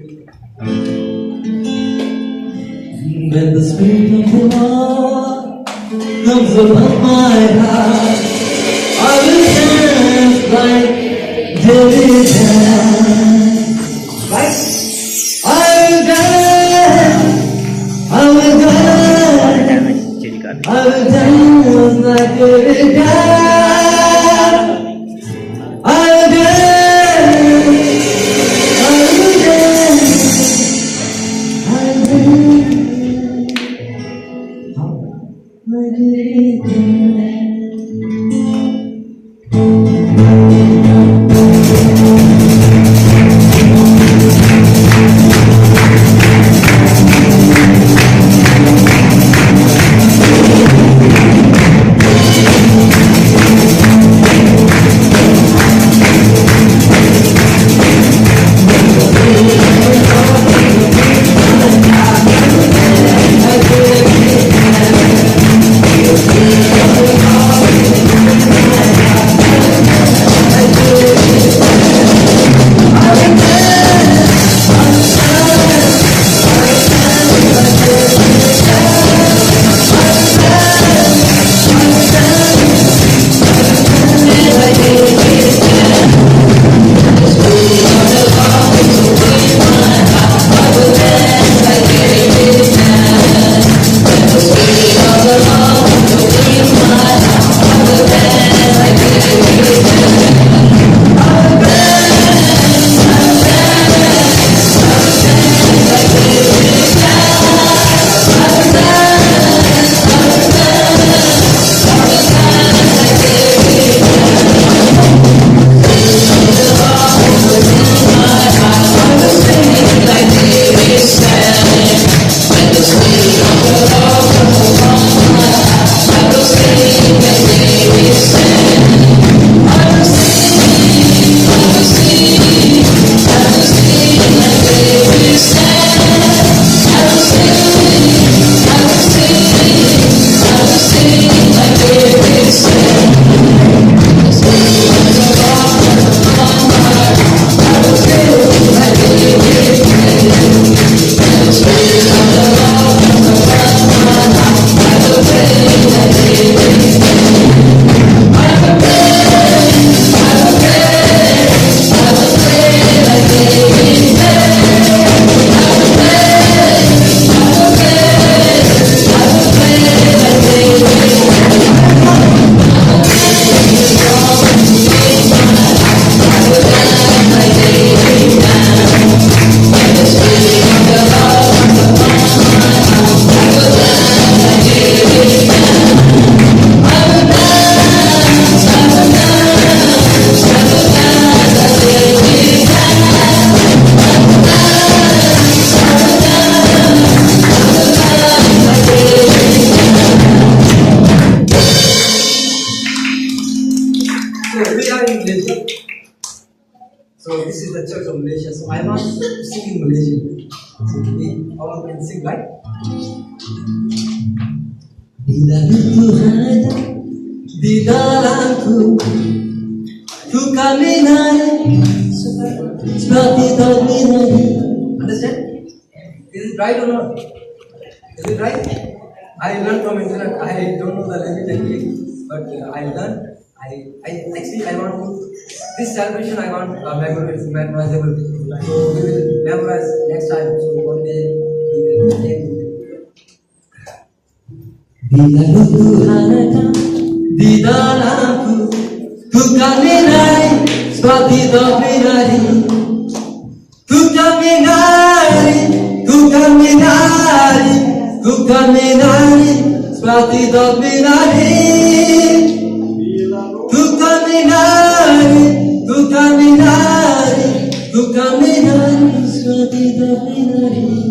When the spirit of the Lord comes upon my heart, I will dance like David danced. Right? I will dance, I will dance, I will dance like David danced. I will dance, I will dance, I will So this is the church of Malaysia. So I want to sing in Malaysian. So we all can sing, right? Bila Tuhan ada di dalamku, ku kan menari seperti dominasi. Understand? Is it right or not? Is it right? I learned from internet. I don't know the language actually, but I learned. I actually I want to this celebration I want memorizable. So we will memorize next time. So one day we will name. Bila Tuhan ada di dalamku, ku kan menari seperti dominasi. Ku kan menari, ku kan menari, ku kan menari seperti dominasi. Ku kan menari, ku kan menari, ku kan menari seperti dominasi.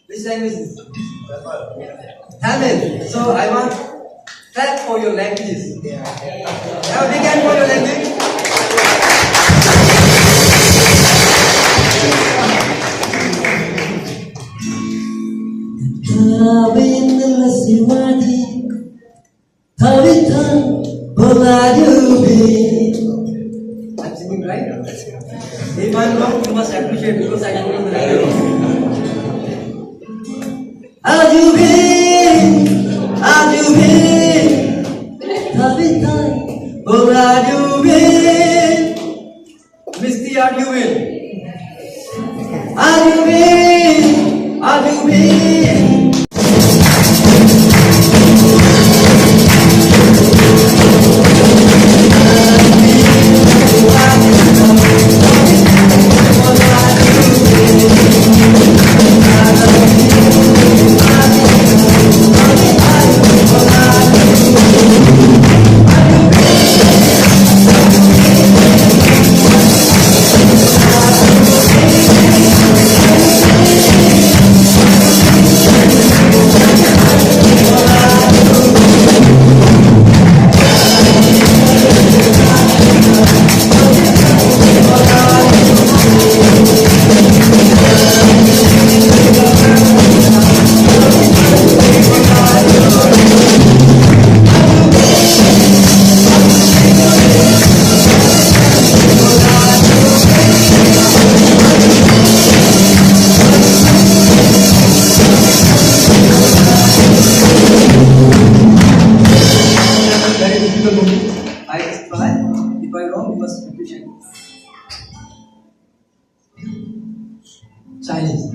Which language is this? Tamil. So I want clap for your languages. Have a big hand for your language. Kawinlah siwadi, tawitan bolajubi. I'm singing right. If I'm wrong, you must appreciate because I don't know the language. Ajubi, ajubi, tawitan bolajubi. Misty, are you will? Ajubi, ajubi. Very difficult movie. I try. If I'm wrong, you must appreciate. Chinese.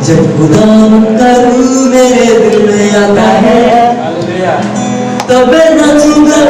जब खुदा करूँ मेरे दिल में आता है तब नाचूंगा